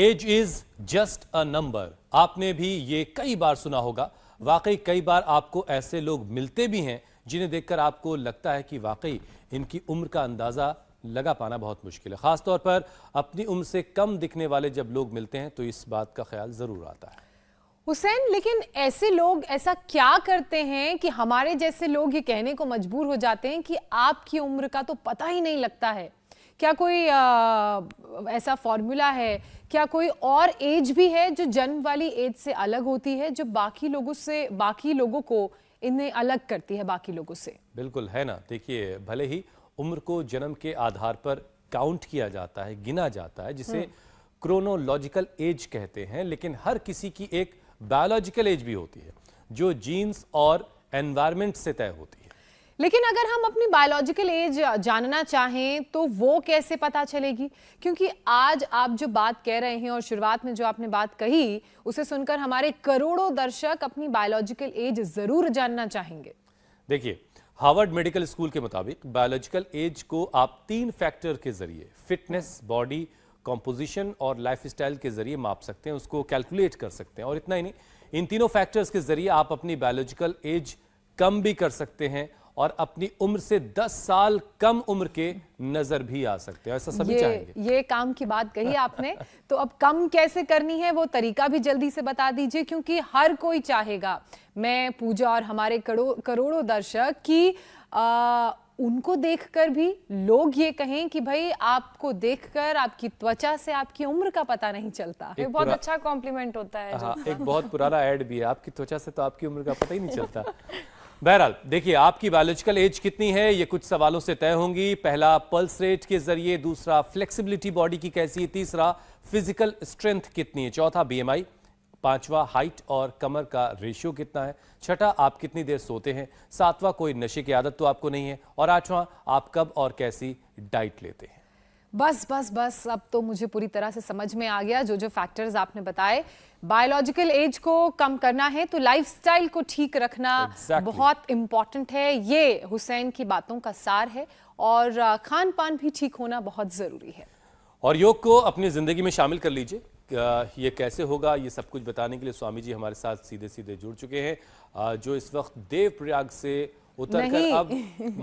As is just a number. आपने भी ये कई बार सुना होगा। वाकई कई बार आपको ऐसे लोग मिलते भी हैं जिन्हें देखकर आपको लगता है कि वाकई इनकी उम्र का अंदाजा लगा पाना बहुत मुश्किल है। खासतौर पर अपनी उम्र से कम दिखने वाले जब लोग मिलते हैं तो इस बात का ख्याल जरूर आता है। हुसैन, लेकिन ऐसे लोग ऐसा क्या करते हैं कि हमारे जैसे लोग ये कहने को मजबूर हो जाते हैं कि आपकी उम्र का तो पता ही नहीं लगता है? क्या कोई ऐसा फॉर्मूला है? क्या कोई और एज भी है जो जन्म वाली एज से अलग होती है, जो बाकी लोगों को इन्हें अलग करती है बाकी लोगों से? बिल्कुल है ना। देखिए, भले ही उम्र को जन्म के आधार पर काउंट किया जाता है, गिना जाता है, जिसे क्रोनोलॉजिकल एज कहते हैं, लेकिन हर किसी की एक बायोलॉजिकल एज भी होती है जो जीन्स और एनवायरनमेंट से तय होती है। लेकिन अगर हम अपनी बायोलॉजिकल एज जानना चाहें तो वो कैसे पता चलेगी? क्योंकि आज आप जो बात कह रहे हैं और शुरुआत में जो आपने बात कही, उसे सुनकर हमारे करोड़ों दर्शक अपनी बायोलॉजिकल एज जरूर जानना चाहेंगे। देखिए, हार्वर्ड मेडिकल स्कूल के मुताबिक बायोलॉजिकल एज को आप 3 फैक्टर के जरिए, फिटनेस, बॉडी कॉम्पोजिशन और लाइफस्टाइल के जरिए माप सकते हैं, उसको कैलकुलेट कर सकते हैं। और इतना ही नहीं, इन तीनों फैक्टर्स के जरिए आप अपनी बायोलॉजिकल एज कम भी कर सकते हैं और अपनी उम्र से 10 साल कम उम्र के नजर भी आ सकते हैं। ऐसा सभी चाहेंगे। ये काम की बात कही आपने। तो अब कम कैसे करनी है वो तरीका भी जल्दी से बता दीजिए, क्योंकि हर कोई चाहेगा, मैं, पूजा और हमारे करोड़ों दर्शक, कि उनको देखकर भी लोग ये कहें कि भाई आपको देखकर आपकी त्वचा से आपकी उम्र का पता नहीं चलता। ये बहुत अच्छा कॉम्प्लीमेंट होता है। हाँ, एक बहुत पुराना ऐड भी है, आपकी त्वचा से तो आपकी उम्र का पता ही नहीं चलता। बहरहाल, देखिए, आपकी बायोलॉजिकल एज कितनी है ये कुछ सवालों से तय होंगी। पहला, पल्स रेट के जरिए। दूसरा, फ्लेक्सिबिलिटी बॉडी की कैसी है। तीसरा, फिजिकल स्ट्रेंथ कितनी है। चौथा, बीएमआई। पांचवा, हाइट और कमर का रेशियो कितना है। छठा, आप कितनी देर सोते हैं। सातवां, कोई नशे की आदत तो आपको नहीं है। और आठवां, आप कब और कैसी डाइट लेते हैं। बस अब तो मुझे पूरी तरह से समझ में आ गया जो फैक्टर्स आपने बताए। बायोलॉजिकल एज को कम करना है तो लाइफस्टाइल को ठीक रखना बहुत इंपॉर्टेंट है। ये हुसैन की बातों का सार है। और खान पान भी ठीक होना बहुत जरूरी है। और योग को अपनी जिंदगी में शामिल कर लीजिए। ये कैसे होगा, ये सब कुछ बताने के लिए स्वामी जी हमारे साथ सीधे सीधे जुड़ चुके हैं, जो इस वक्त देवप्रयाग से उतरकर अब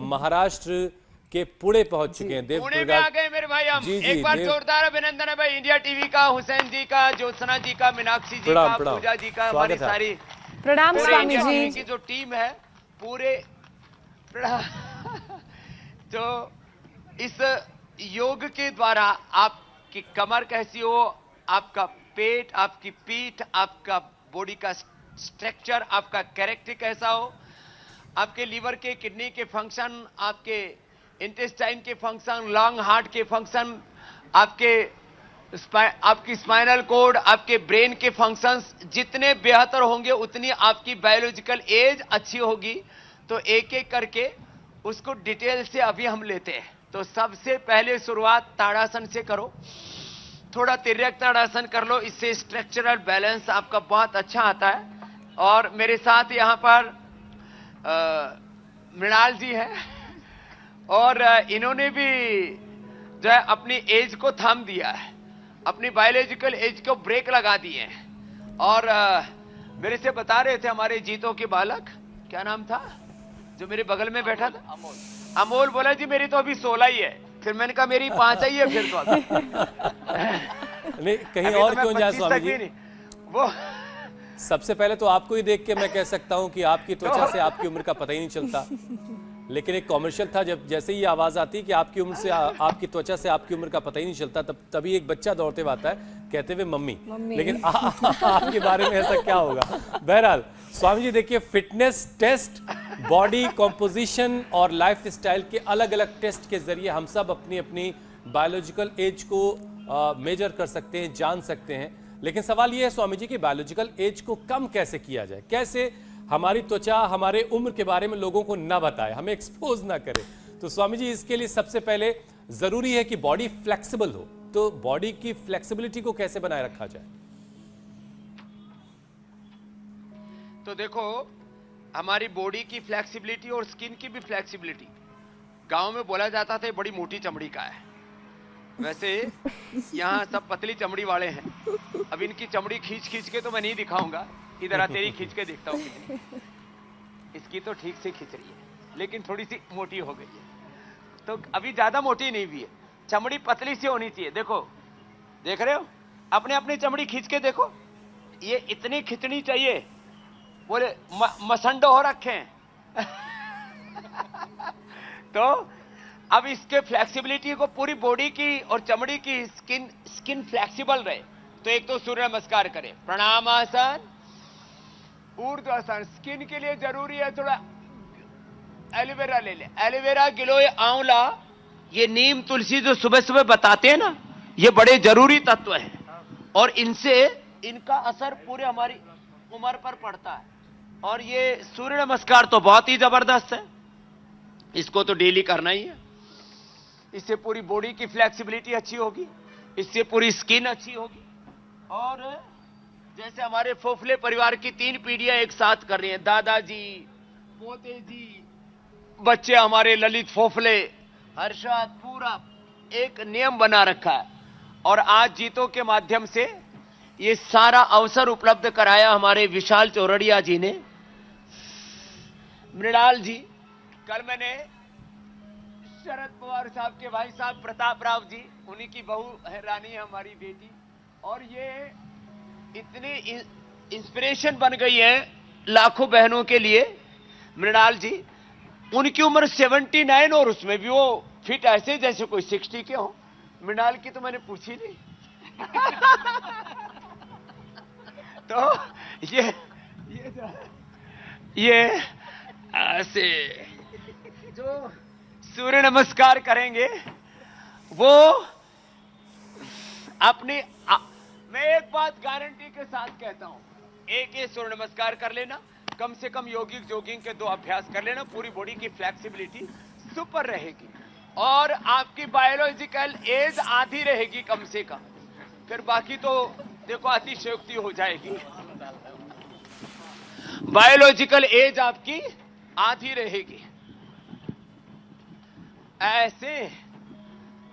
महाराष्ट्र के पुणे पहुंच चुके हैं। पुणे में आ गए मेरे भाई हम। एक बार जोरदार अभिनंदन है भाई इंडिया टीवी का, हुसैन जी का, ज्योत्सना जी का, मीनाक्षी जी का, पूजा जी का, हमारी सारी प्रणाम स्वामी जी की जो टीम है पूरे। जो इस योग के द्वारा आपकी कमर कैसी हो, आपका पेट, आपकी पीठ, आपका बॉडी का स्ट्रक्चर, आपका कैरेक्टर कैसा हो, आपके लीवर के, किडनी के फंक्शन, आपके इंटेस्टाइन के फंक्शन, लंग, हार्ट के फंक्शन, आपकी स्पाइनल कोड, आपके ब्रेन के फंक्शंस जितने बेहतर होंगे उतनी आपकी बायोलॉजिकल एज अच्छी होगी। तो एक एक करके उसको डिटेल से अभी हम लेते हैं। तो सबसे पहले शुरुआत ताड़ासन से करो। थोड़ा तिर्यक ताड़ासन कर लो, इससे स्ट्रक्चरल बैलेंस आपका बहुत अच्छा आता है। और मेरे साथ यहां पर मृणाल जी है और इन्होंने भी जो है अपनी एज को थाम दिया है, अपनी बायोलॉजिकल एज को ब्रेक लगा दिए हैं। और मेरे से बता रहे थे हमारे जीतों के बालक, क्या नाम था जो मेरे बगल में बैठा था, अमोल बोला जी मेरी तो अभी 16 ही है। फिर मैंने कहा मेरी 5 ही है फिर तो अभी। नहीं, कहीं और क्यों जाए स्वामी जी। वो सबसे पहले तो आपको ही देख के मैं कह सकता हूं कि आपकी त्वचा से आपकी उम्र का पता ही नहीं चलता। लेकिन एक कॉमर्शियल था, जब जैसे ही आवाज आती कि आपकी उम्र से आपकी त्वचा से आपकी उम्र का पता ही नहीं चलता, तभी एक बच्चा दौड़ते हुए आता है कहते हुए मम्मी। लेकिन आपके बारे में ऐसा क्या होगा। बहरहाल स्वामी जी, देखिए, फिटनेस टेस्ट, बॉडी कॉम्पोजिशन और लाइफस्टाइल के अलग अलग टेस्ट के जरिए हम सब अपनी अपनी बायोलॉजिकल एज को मेजर कर सकते हैं, जान सकते हैं। लेकिन सवाल यह है स्वामी जी कि बायोलॉजिकल एज को कम कैसे किया जाए, कैसे हमारी त्वचा हमारे उम्र के बारे में लोगों को ना बताए, हमें एक्सपोज ना करे। तो स्वामी जी, इसके लिए सबसे पहले जरूरी है कि बॉडी फ्लेक्सिबल हो। तो बॉडी की फ्लेक्सिबिलिटी को कैसे बनाए रखा जाए। तो देखो, हमारी बॉडी की फ्लेक्सिबिलिटी और स्किन की भी फ्लेक्सिबिलिटी, गांव में बोला जाता था बड़ी मोटी चमड़ी का है। वैसे यहाँ सब पतली चमड़ी वाले हैं। अब इनकी चमड़ी खींच खींच के तो मैं नहीं दिखाऊंगा, इधर आ तेरी खींच के देखता हूँ कितनी। इसकी तो ठीक से खींच रही है, लेकिन थोड़ी सी मोटी हो गई है, तो अभी ज्यादा मोटी नहीं भी है। चमड़ी पतली सी होनी चाहिए। देखो, देख रहे हो, अपने अपनी चमड़ी खींच के देखो, ये इतनी खिंचनी चाहिए। बोले मसंडो हो रखे हैं। तो अब इसके फ्लेक्सिबिलिटी को, पूरी बॉडी की और चमड़ी की स्किन फ्लेक्सिबल रहे, तो एक तो सूर्य नमस्कार करें, प्रणामासन, ऊर्ध्वासन। स्किन के लिए जरूरी है थोड़ा एलोवेरा ले ले, एलोवेरा, गिलोय, आंवला, ये नीम, तुलसी जो सुबह सुबह बताते हैं ना, ये बड़े जरूरी तत्व हैं, और इनसे इनका असर पूरे हमारी उम्र पर पड़ता है। और ये सूर्य नमस्कार तो बहुत ही जबरदस्त है, इसको तो डेली करना ही है। इससे पूरी बॉडी की फ्लेक्सिबिलिटी अच्छी होगी, इससे पूरी स्किन अच्छी होगी। और जैसे हमारे फोफले परिवार की 3 पीढ़ियां एक साथ कर रही हैं, दादाजी, पोते जी, बच्चे हमारे ललित फोफले, हर्षद, पूरा एक नियम बना रखा है। और आज जीतों के माध्यम से ये सारा अवसर उपलब्ध कराया हमारे विशाल चौरड़िया जी ने। मृणाल जी, कल मैंने शरद पवार साहब के भाई साहब प्रताप राव जी, उन्हीं की बहू है रानी, हमारी बेटी, और ये इतनी इंस्पिरेशन बन गई है लाखों बहनों के लिए। मृणाल जी, उनकी उम्र 79 और उसमें भी वो फिट ऐसे जैसे कोई 60 के हो। मृणाल की तो मैंने पूछी नहीं। तो ये ऐसे जो सूर्य नमस्कार करेंगे वो अपनी मैं एक बात गारंटी के साथ कहता हूं, एक ये सूर्य नमस्कार कर लेना, कम से कम योगिक जोगिंग के 2 अभ्यास कर लेना, पूरी बॉडी की फ्लेक्सिबिलिटी सुपर रहेगी और आपकी बायोलॉजिकल एज आधी रहेगी कम से कम। फिर बाकी तो देखो अतिशयोक्ति हो जाएगी। बायोलॉजिकल एज आपकी आधी रहेगी।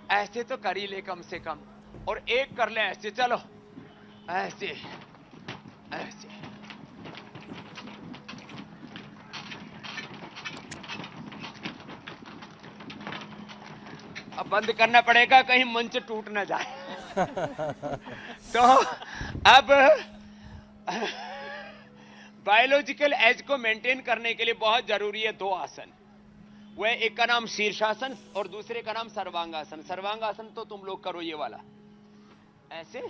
ऐसे तो कर ही ले कम से कम, और एक कर ले ऐसे, चलो ऐसे ऐसे। अब बंद करना पड़ेगा कहीं मंच टूट ना जाए। तो अब बायोलॉजिकल एज को मेंटेन करने के लिए बहुत जरूरी है 2 आसन। वह एक का नाम शीर्षासन और दूसरे का नाम सर्वांगासन। सर्वांगासन तो तुम लोग करो, ये वाला ऐसे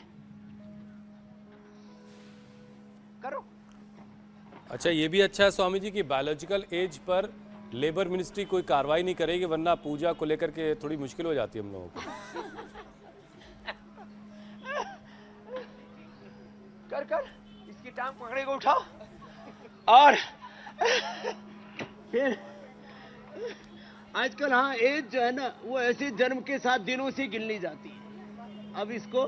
करो। अच्छा, ये भी अच्छा है स्वामी जी कि बायोलॉजिकल एज पर लेबर मिनिस्ट्री कोई कार्रवाई नहीं करेगी, वरना पूजा को लेकर के थोड़ी मुश्किल हो जाती है हम लोगों को। कर इसकी टांग पकड़े को उठाओ, और फिर आजकल हाँ एज जो है ना वो ऐसे जन्म के साथ दिनों से गिननी जाती है। अब इसको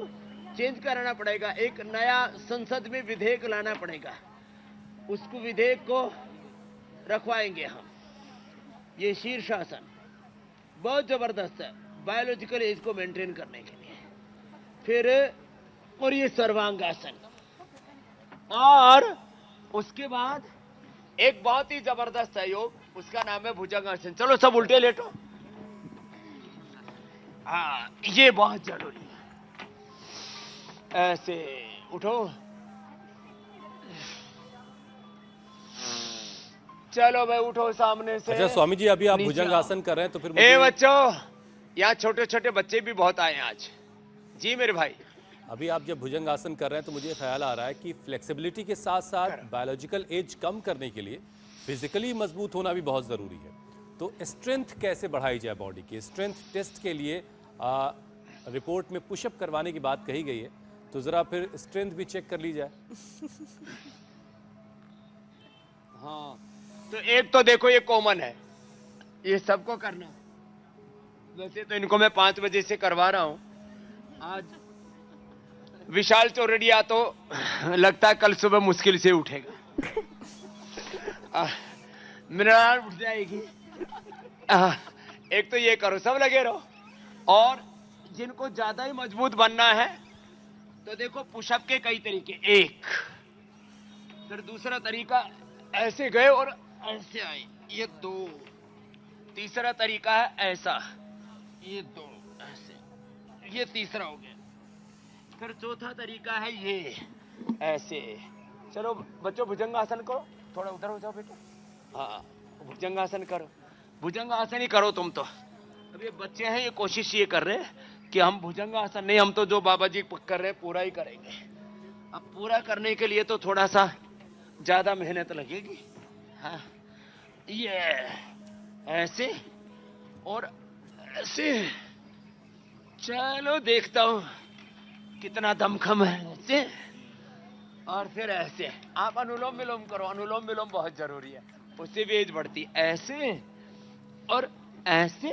चेंज कराना पड़ेगा, एक नया संसद में विधेयक लाना पड़ेगा, उसको विधेयक को रखवाएंगे हम। ये शीर्षासन बहुत जबरदस्त है बायोलॉजिकल एज को मेंटेन करने के लिए। फिर और ये सर्वांगासन, और उसके बाद एक बहुत ही जबरदस्त है योग, उसका नाम है भुजंगासन। चलो सब उल्टे लेटो। हाँ, ये बहुत जरूरी है। ऐसे उठो, चलो भाई उठो सामने से। अच्छा स्वामी जी, अभी आप भुजंगासन कर रहे हैं तो फिर ए बच्चों, यहाँ छोटे छोटे बच्चे भी बहुत आए हैं आज। जी मेरे भाई, अभी आप जब भुजंगासन कर रहे हैं तो मुझे ख्याल आ रहा है कि फ्लेक्सिबिलिटी के साथ साथ बायोलॉजिकल एज कम करने के लिए फिजिकली मजबूत होना भी बहुत ज़रूरी है। तो स्ट्रेंथ कैसे बढ़ाई जाए बॉडी की? स्ट्रेंथ टेस्ट के लिए रिपोर्ट में पुशअप करवाने की बात कही गई है, तो ज़रा फिर स्ट्रेंथ भी चेक कर ली जाए। हाँ, तो एक तो देखो ये कॉमन है, ये सबको करना। वैसे तो इनको मैं 5 बजे से करवा रहा हूं। आज विशाल चौरड़िया तो लगता है कल सुबह मुश्किल से उठेगा। मृणाल उठ जाएगी। एक तो ये करो, सब लगे रहो, और जिनको ज्यादा ही मजबूत बनना है तो देखो पुशअप के कई तरीके। एक, फिर दूसरा तरीका ऐसे गए और ऐसे आए, ये दो। तीसरा तरीका है ऐसा, ये दो ऐसे, ये तीसरा हो गया। फिर चौथा तरीका है ये ऐसे। चलो बच्चों भुजंगासन करो, थोड़ा उधर हो जाओ बेटा। हाँ भुजंगासन करो, भुजंगासन ही करो तुम तो। अब ये बच्चे हैं, ये कोशिश ये कर रहे हैं कि हम भुजंगासन नहीं, हम तो जो बाबा जी कर रहे हैं पूरा ही करेंगे। अब पूरा करने के लिए तो थोड़ा सा ज्यादा मेहनत लगेगी। हाँ ये ऐसे और ऐसे। चलो देखता हूं कितना दमखम है ऐसे। और फिर ऐसे। आप अनुलोम विलोम करो, अनुलोम विलोम बहुत जरूरी है, उससे भी एज बढ़ती। ऐसे और ऐसे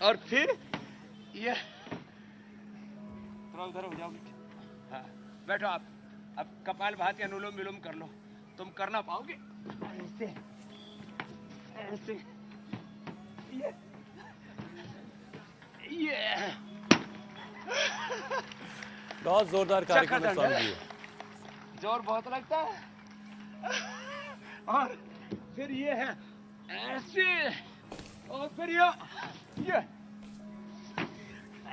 और फिर ये। थोड़ा उधर हो जाओ। हाँ बैठो आप। अब कपाल भाती अनुलोम विलोम कर लो। तुम करना पाओगे? ऐसे ऐसे, ये बहुत जोरदार कार्यक्रम है स्वामी जी। जोर बहुत लगता है। और फिर ये है ऐसे, और फिर ये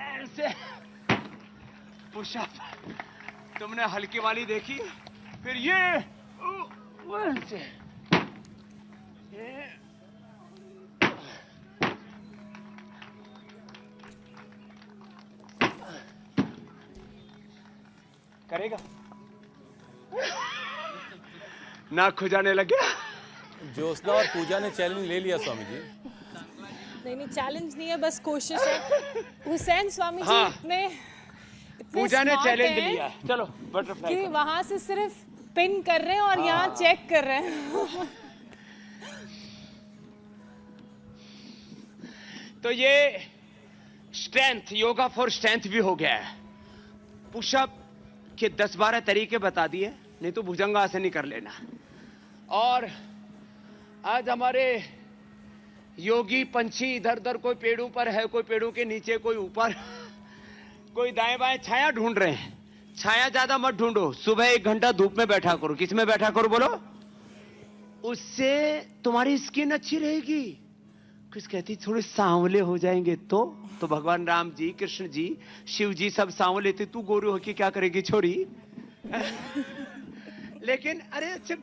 ऐसे पुशअप। तुमने हल्की वाली देखी, फिर ये ऐसे, ये करेगा। नाक खुजाने लग गया। ज्योत्सना और पूजा ने चैलेंज ले लिया स्वामी जी। नहीं चैलेंज नहीं है, बस कोशिश है। हुसैन स्वामी जी हाँ। इतने पूजा ने smart चैलेंज हैं लिया। चलो बटरफ्लाई कि वहां से सिर्फ पिन कर रहे हैं और यहाँ चेक कर रहे हैं। तो ये स्ट्रेंथ, योगा फॉर स्ट्रेंथ भी हो गया है। पुशअप के 10-12 तरीके बता दिए, नहीं तो भुजंगासन ही कर लेना। और आज हमारे योगी पंछी इधर उधर, कोई पेड़ों पर है, कोई पेड़ों के नीचे, कोई ऊपर, कोई दाएं बाएं छाया ढूंढ रहे हैं। छाया ज्यादा मत ढूंढो, सुबह 1 घंटा धूप में बैठा करो। किस में बैठा करो बोलो? उससे तुम्हारी स्किन अच्छी रहेगी। कुछ कहती थोड़े सांवले हो जाएंगे तो भगवान राम जी, कृष्ण जी, शिव जी सब सांवले थे, तू गोरू होके क्या करेगी छोड़ी? लेकिन अरे अच्छा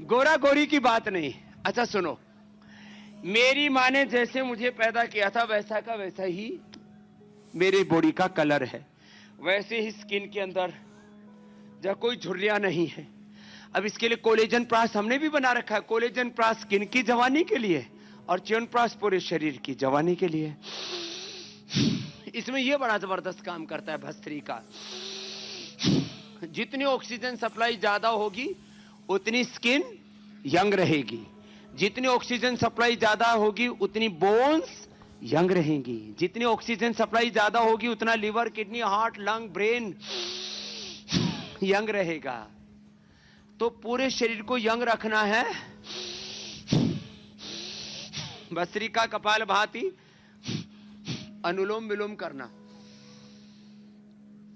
गोरा गोरी की बात नहीं। अच्छा सुनो, मेरी माँ ने जैसे मुझे पैदा किया था वैसा का वैसा ही मेरे बॉडी का कलर है, वैसे ही स्किन के अंदर जब कोई झुर्रियां नहीं है। अब इसके लिए कोलेजन प्रास हमने भी बना रखा है। कोलेजन प्रास स्किन की जवानी के लिए और च्यवनप्राश पूरे शरीर की जवानी के लिए। इसमें यह बड़ा जबरदस्त काम करता है भस्त्री का। जितनी ऑक्सीजन सप्लाई ज्यादा होगी उतनी स्किन यंग रहेगी, जितनी ऑक्सीजन सप्लाई ज्यादा होगी उतनी बोन्स यंग रहेंगी, जितनी ऑक्सीजन सप्लाई ज्यादा होगी उतना liver, kidney, heart, lung, brain young रहेगा। तो पूरे शरीर को यंग रखना है। भस्त्रिका, कपाल भाती, अनुलोम विलोम करना।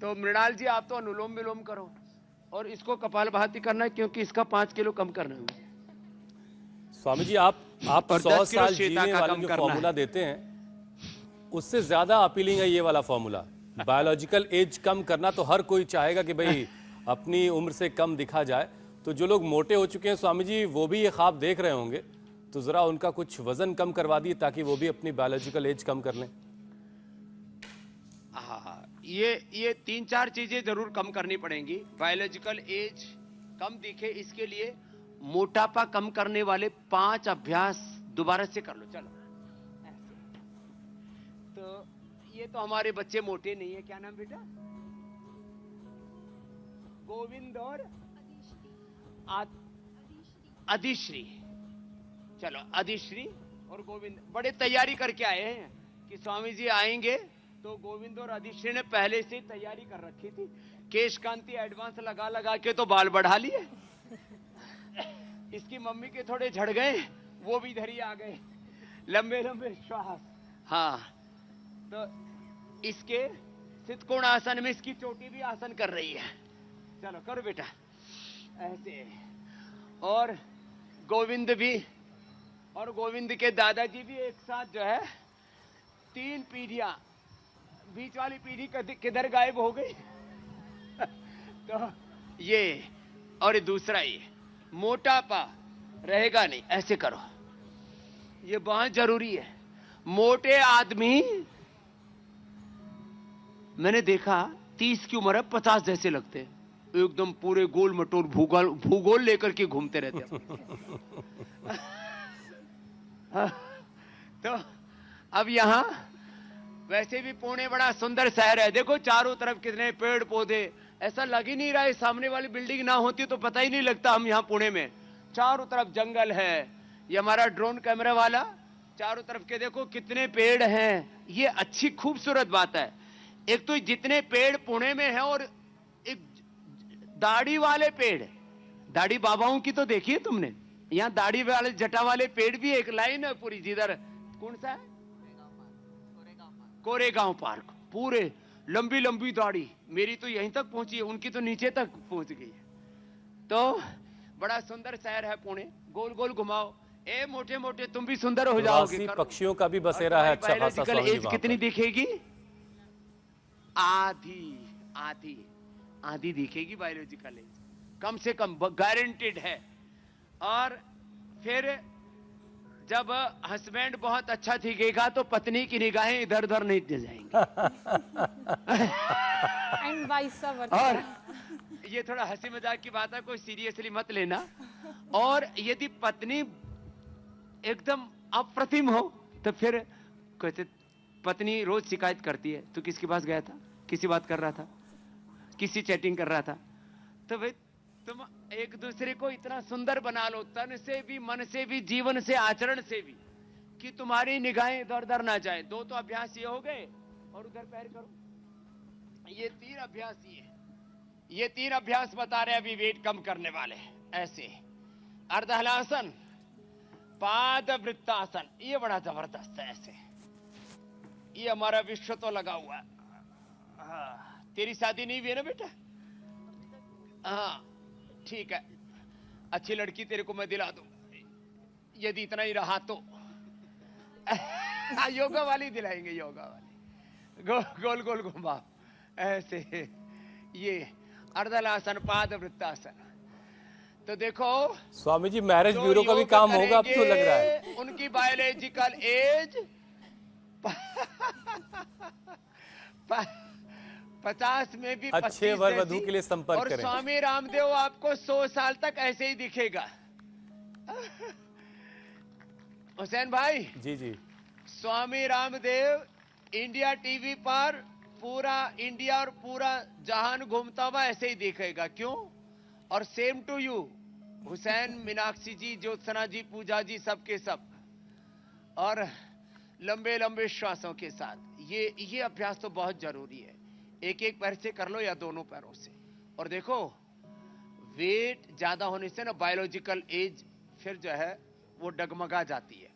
तो मृणाल जी आप तो अनुलोम विलोम करो और इसको कपाल भाती करना है, क्योंकि इसका 5 किलो कम करना है। स्वामी जी आप 100 साल जीने वाले जो फॉर्मूला देते हैं उससे ज्यादा अपीलिंग है ये वाला फॉर्मूला। बायोलॉजिकल एज कम करना तो हर कोई चाहेगा कि भाई अपनी उम्र से कम दिखा जाए। तो जो लोग मोटे हो चुके हैं स्वामी जी वो भी ये ख्वाब देख रहे होंगे, तो जरा उनका कुछ वजन कम करवा दिए ताकि वो भी अपनी बायोलॉजिकल एज कम कर लें। हाँ, ये 3-4 चीजें जरूर कम करनी पड़ेंगी। बायोलॉजिकल एज कम दिखे इसके लिए मोटापा कम करने वाले 5 अभ्यास दोबारा से कर लो। चलो तो ये तो हमारे बच्चे मोटे नहीं है। क्या नाम बेटा? गोविंद और अधिश्री। चलो अधिश्री और गोविंद बड़े तैयारी करके आए हैं कि स्वामी जी आएंगे, तो गोविंद और अधिश्री ने पहले से तैयारी कर रखी थी। केश कांति एडवांस लगा लगा के तो बाल बढ़ा लिए। इसकी मम्मी के थोड़े झड़ गए, वो भी इधर ही आ गए। लंबे लंबे श्वास। हाँ तो इसके सितकोण आसन में इसकी चोटी भी आसन कर रही है। चलो करो बेटा ऐसे। और गोविंद भी, और गोविंद के दादाजी भी एक साथ जो है 3 पीढ़ियां, बीच वाली पीढ़ी किधर गायब हो गई। तो ये और ये दूसरा, ये मोटापा रहेगा नहीं, ऐसे करो, ये बहुत जरूरी है। मोटे आदमी मैंने देखा 30 की उम्र है 50 जैसे लगते हैं, एकदम पूरे गोल मटोल भूगोल लेकर के घूमते रहते हैं। तो अब यहां वैसे भी पुणे बड़ा सुंदर शहर है, देखो चारों तरफ कितने पेड़ पौधे, ऐसा लग ही नहीं रहा है सामने वाली बिल्डिंग ना होती तो पता ही नहीं लगता हम यहाँ पुणे में। चारों तरफ जंगल है, ये हमारा ड्रोन कैमरा वाला, चारों तरफ के देखो कितने पेड़ हैं, ये अच्छी खूबसूरत बात है। एक तो जितने पेड़ पुणे में है, और एक दाढ़ी वाले पेड़, दाढ़ी बाबाओं की तो देखी है तुमने, यहाँ दाढ़ी वाले जटा वाले पेड़ भी एक लाइन है पूरी, जिधर कौन सा है, कोरेगांव पार्क, पूरे लंबी लंबी दाढ़ी, मेरी तो यहीं तक पहुंची है, उनकी तो नीचे तक पहुंच गई है। तो बड़ा सुंदर शहर है पुणे, गोल गोल घुमाओ, ए मोटे मोटे तुम भी सुंदर हो जाओगे। प्रवासी पक्षियों का भी बसेरा है अच्छा खासा स्वामी जी एज वहाँ कितनी पर। दिखेगी, आधी आधी आधी दिखेगी बायोलॉजिकल एज, कम से कम गारंटेड है। और फिर जब हस्बैंड बहुत अच्छा दिखेगा तो पत्नी की निगाहें इधर उधर नहीं जाएंगी। And vice versa. और ये थोड़ा हंसी मजाक की बात है, कोई सीरियसली मत लेना। और यदि पत्नी एकदम अप्रतिम हो तो फिर कहते, पत्नी रोज शिकायत करती है, तू किसके पास गया था, किसी बात कर रहा था, किसी चैटिंग कर रहा था, तो भाई तुम एक दूसरे को इतना सुंदर बना लो, तन से भी, मन से भी, जीवन से, आचरण से भी, कि तुम्हारी निगाहें इधर उधर ना जाए। 2 तो अभ्यास ये हो गए, और उधर पैर करो, ये 3 अभ्यास, ये 3 अभ्यास बता रहे अभी वेट कम करने वाले। ऐसे अर्धहलासन, पाद वृत्तासन, ये बड़ा जबरदस्त है। ऐसे ये हमारा विश्व तो लगा हुआ है। तेरी शादी नहीं हुई है ना बेटा? हाँ ठीक है, अच्छी लड़की तेरे को मैं दिला दूंगा, यदि इतना ही रहा तो। योगा वाली दिलाएंगे, योगा वाली, गोल गोल घुमाओ ऐसे। ये अर्धहलासन, पाद वृत्तासन। तो देखो स्वामी जी मैरिज जो ब्यूरो का भी योग काम होगा अब तो लग रहा है। करेंगे, उनकी बायोलॉजिकल एज 50 में भी अच्छे 25 वर वधू जैसी। के लिए संपर्क और करें। स्वामी रामदेव आपको 100 साल तक ऐसे ही दिखेगा। हुसैन भाई, जी जी, स्वामी रामदेव इंडिया टीवी पर पूरा इंडिया और पूरा जहान घूमता हुआ ऐसे ही दिखेगा। क्यों? और same to you Hussain, Meenakshi ji, Jyotsna ji, Pooja ji, सबके सब, और लंबे लंबे श्वासों के साथ। ये अभ्यास तो बहुत जरूरी है। एक एक पैर से कर लो या दोनों पैरों से। और देखो वेट ज्यादा होने से ना बायोलॉजिकल एज फिर जो है वो डगमगा जाती है।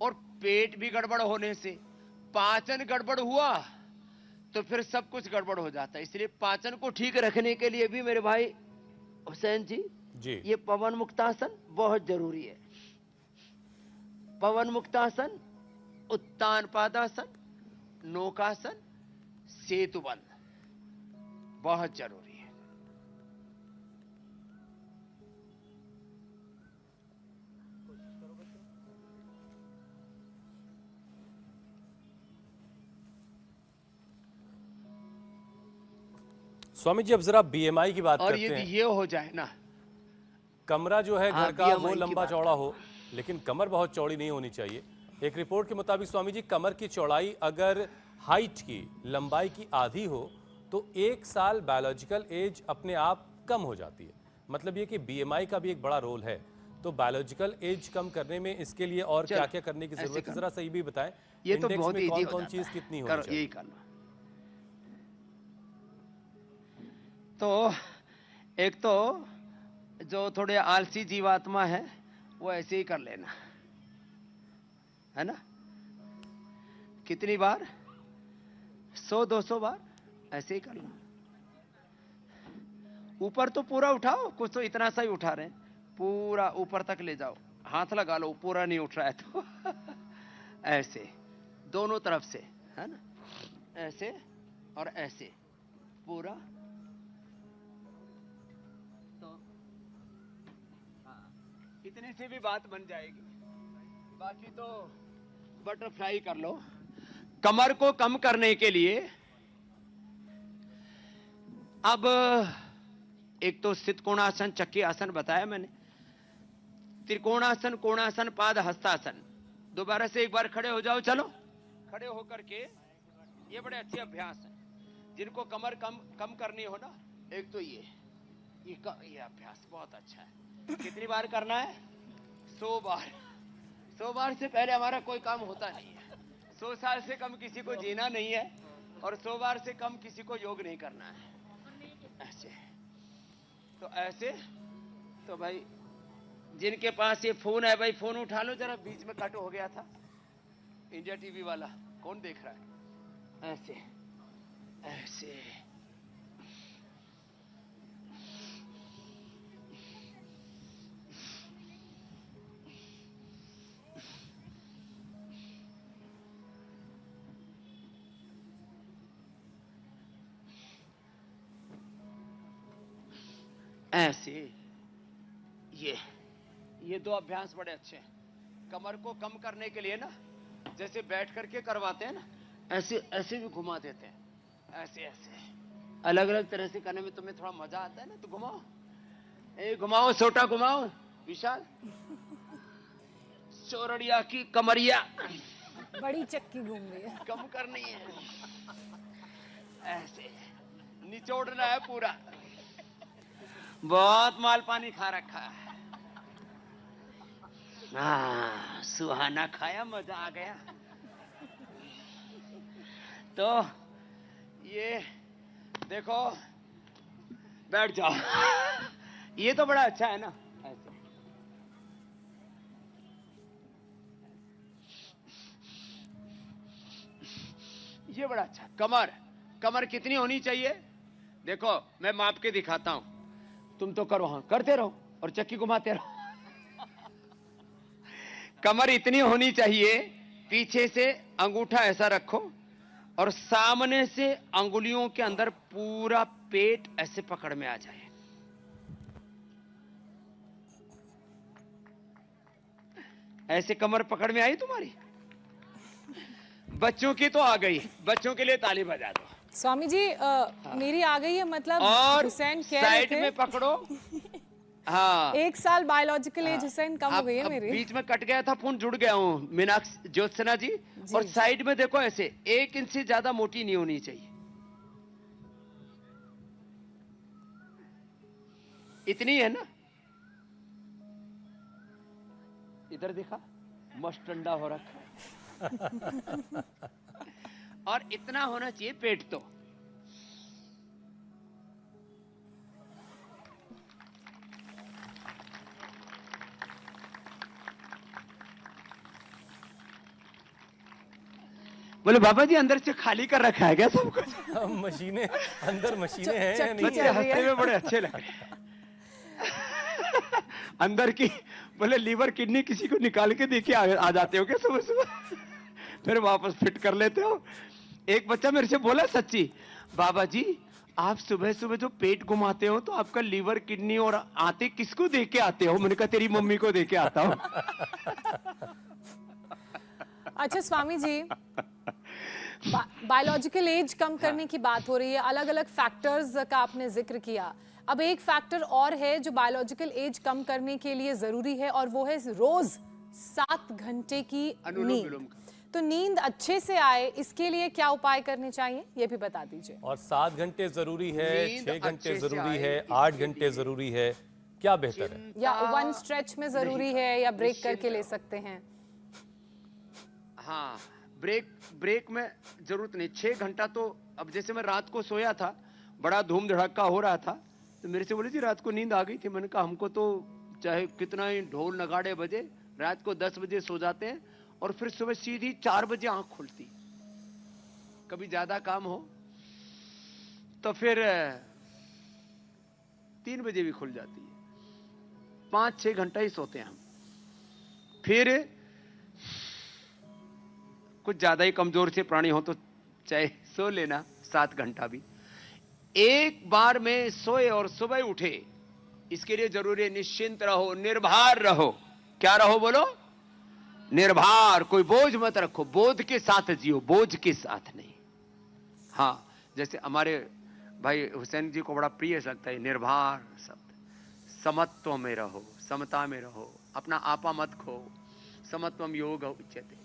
और पेट भी गड़बड़ होने से, पाचन गड़बड़ हुआ तो फिर सब कुछ गड़बड़ हो जाता है। इसलिए पाचन को ठीक रखने के लिए भी मेरे भाई हुसैन जी, ये पवन मुक्तासन बहुत जरूरी है। पवन मुक्तासन, उत्तान पादासन, नौकासन, सेतुबंध बहुत जरूरी है। स्वामी जी अब जरा बीएमआई की बात और करते हैं। यदि ये हो जाए ना, कमरा जो है हाँ, घर का BMI वो की लंबा बात चौड़ा हो, लेकिन कमर बहुत चौड़ी नहीं होनी चाहिए। एक रिपोर्ट के मुताबिक स्वामी जी कमर की चौड़ाई अगर हाइट की लंबाई की आधी हो तो 1 साल बायोलॉजिकल एज अपने आप कम हो जाती है। मतलब ये कि बीएमआई का भी एक बड़ा रोल है। तो बायोलॉजिकल एज कम करने में इसके लिए और क्या क्या करने की जरूरत है, जरा सही भी बताएं। ये तो इंडेक्स बहुत में इजी कौन हो कौन जाता चीज है। कितनी करो, होनी चाहिए? यही करना। तो एक तो जो थोड़े आलसी जीवात्मा है वो ऐसे ही कर लेना, है ना? कितनी बार? 100-200 बार ऐसे ही कर लो। ऊपर तो पूरा उठाओ, कुछ तो इतना सा ही उठा रहे हैं, पूरा ऊपर तक ले जाओ, हाथ लगा लो, पूरा नहीं उठ रहा है तो ऐसे दोनों तरफ से, है ना, ऐसे और ऐसे पूरा। तो हाँ, इतने से भी बात बन जाएगी। बाकी तो बटरफ्लाई कर लो। कमर को कम करने के लिए अब एक तो स्थित कोणासन, चक्की आसन बताया मैंने, त्रिकोणासन, कोणासन, पाद हस्तासन। दोबारा से एक बार खड़े हो जाओ, चलो खड़े होकर के, ये बड़े अच्छे अभ्यास हैं जिनको कमर कम करनी हो ना। एक तो ये अभ्यास बहुत अच्छा है। कितनी बार करना है? 100 बार। 100 बार से पहले हमारा कोई काम होता नहीं है। 100 साल से कम किसी को जीना नहीं है और 100 बार से कम किसी को योग नहीं करना है। ऐसे तो ऐसे तो भाई जिनके पास ये फोन है, भाई फोन उठा लो जरा, बीच में कट हो गया था। इंडिया टीवी वाला कौन देख रहा है? ऐसे ऐसे ऐसे। ये दो अभ्यास बड़े अच्छे हैं कमर को कम करने के लिए ना। जैसे बैठ करके करवाते हैं ना, ऐसे ऐसे भी घुमा देते हैं, ऐसे ऐसे अलग अलग तरह से करने में तुम्हें थोड़ा मजा आता है ना, तो घुमाओ, घुमाओ, छोटा घुमाओ, विशाल, चौरड़िया की कमरिया बड़ी चक्की घूम रही है। कम करनी है, ऐसे निचोड़ना है पूरा। बहुत माल पानी खा रखा है, सुहाना खाया, मजा आ गया। तो ये देखो, बैठ जाओ। ये तो बड़ा अच्छा है ना, ऐसे ये बड़ा अच्छा। कमर कितनी होनी चाहिए? देखो मैं माप के दिखाता हूं, तुम तो करो, हाँ करते रहो और चक्की घुमाते रहो। कमर इतनी होनी चाहिए, पीछे से अंगूठा ऐसा रखो और सामने से अंगुलियों के अंदर पूरा पेट ऐसे पकड़ में आ जाए। ऐसे कमर पकड़ में आई तुम्हारी? बच्चों की तो आ गई, बच्चों के लिए ताली बजा दो। स्वामी जी मेरी आ गई है, मतलब और हुसैन कह रहे साइड थे में पकड़ो। हाँ, 1 साल बायोलॉजिकल एज हुसैन कम हो गई है अब मेरी। बीच में कट गया था फोन, जुड़ गया हूँ मीनाक्षी ज्योत्सना जी। और साइड में देखो ऐसे 1 इंच से ज्यादा मोटी नहीं होनी चाहिए, इतनी है ना। इधर देखा, मस्त ठंडा हो रखा है। और इतना होना चाहिए पेट तो। बोले बाबा जी अंदर से खाली कर रखा है क्या सब कुछ? मशीनें, अंदर मशीनें हैं या नहीं? बच्चे हंसते हुए बड़े अच्छे लग रहे हैं। अंदर की बोले लीवर किडनी किसी को निकाल के देखिए आ जाते हो क्या सुबह सुबह? फिर वापस फिट कर लेते हो। एक बच्चा मेरे से बोला, सच्ची बाबा जी आप सुबह सुबह जो पेट घुमाते हो तो आपका लीवर किडनी और आते किसको दे के आते हो? मैंने कहा तेरी मम्मी को दे के आता हूँ। अच्छा स्वामी जी, बायोलॉजिकल एज कम करने की बात हो रही है, अलग अलग फैक्टर्स का आपने जिक्र किया। अब एक फैक्टर और है जो बायोलॉजिकल एज कम करने के लिए जरूरी है, और वो है रोज 7 घंटे की नींद। तो नींद अच्छे से आए, इसके लिए क्या उपाय करने चाहिए ये भी बता दीजिए। और 7 घंटे जरूरी है, 6 घंटे अच्छे से जरूरी है, आए, 8 घंटे जरूरी है, क्या बेहतर है? या वन स्ट्रेच में जरूरी है या ब्रेक करके ले सकते हैं? हाँ, ब्रेक में जरूरत नहीं। 6 घंटा तो, अब जैसे मैं रात को सोया था, बड़ा धूम धड़का हो रहा था, तो मेरे से बोले जी रात को नींद आ गई थी। मैंने कहा हमको तो चाहे कितना ही ढोल नगाड़े बजे, रात को 10 बजे सो जाते हैं और फिर सुबह सीधी 4 बजे आंख खुलती। कभी ज्यादा काम हो तो फिर 3 बजे भी खुल जाती है। 5-6 घंटा ही सोते हैं हम। फिर कुछ ज्यादा ही कमजोर से प्राणी हो तो चाहे सो लेना 7 घंटा भी। एक बार में सोए और सुबह उठे, इसके लिए जरूरी है निश्चिंत रहो, निर्भर रहो। क्या रहो बोलो? निर्भर। कोई बोझ मत रखो, बोध के साथ जियो, बोझ के साथ नहीं। हाँ, जैसे हमारे भाई हुसैन जी को बड़ा प्रिय लगता है निर्भर शब्द। समत्व में रहो, समता में रहो, अपना आपा मत खो। समत्वम योग उच्यते।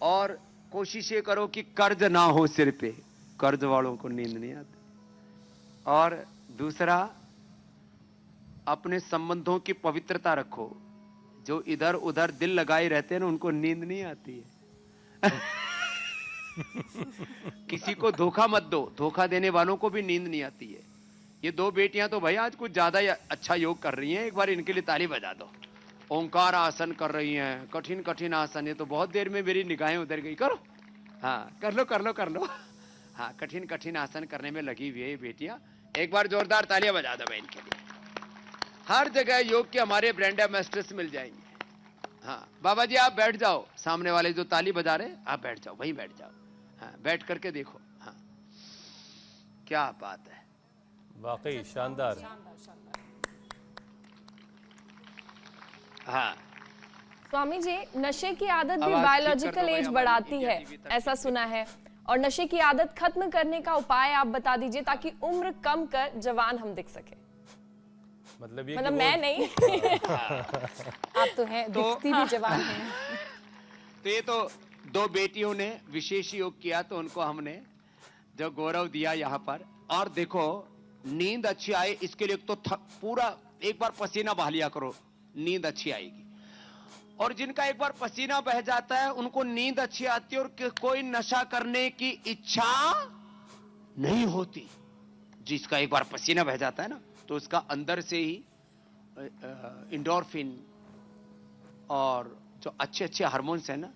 और कोशिश ये करो कि कर्ज ना हो सिर पे, कर्ज वालों को नींद नहीं आती। और दूसरा, अपने संबंधों की पवित्रता रखो। जो इधर उधर दिल लगाए रहते हैं ना, उनको नींद नहीं आती है। किसी को धोखा मत दो, धोखा देने वालों को भी नींद नहीं आती है। ये 2 बेटियां तो भाई आज कुछ ज्यादा ही अच्छा योग कर रही हैं, एक बार इनके लिए ताली बजा दो। ओंकार आसन कर रही हैं, कठिन कठिन आसन। ये तो बहुत देर में मेरी निगाहें उधर गई। करो, हाँ कर लो कर लो कर लो। हाँ, कठिन कठिन आसन करने में लगी हुई है ये बेटियां। एक बार जोरदार तालियां बजा दो भाई इनके लिए। हर जगह योग के हमारे ब्रांड एम्बेसडर्स मिल जाएंगे। हाँ बाबा जी आप बैठ जाओ, सामने वाले जो ताली बजा रहे आप बैठ जाओ, वहीं बैठ जाओ। हाँ, बैठ करके देखो। हाँ, क्या बात है, वाकई शानदार। हाँ। स्वामी जी, नशे की आदत भी आवाज ठीक कर बायोलॉजिकल दो भाई, एज हमारी बढ़ाती इंडिया है, टीवी तक ऐसा सुना है। और नशे की आदत खत्म करने का उपाय आप बता दीजिए ताकि उम्र कम कर जवान हम दिख सके। मतलब ये मतलब कि मैं वो- नहीं। आप तो हैं, दिखती भी जवान हैं। तो ये तो 2 बेटियों ने विशेष योग किया, तो उनको हमने जो गौरव दिया यहाँ पर। और देखो, नींद अच्छी आए इसके लिए तो पूरा एक बार पसीना बहा लिया करो, नींद अच्छी आएगी। और जिनका एक बार पसीना बह जाता है उनको नींद अच्छी आती है और कोई नशा करने की इच्छा नहीं होती। जिसका एक बार पसीना बह जाता है ना, तो उसका अंदर से ही इंडोर्फिन और जो अच्छे अच्छे हार्मोन्स है ना,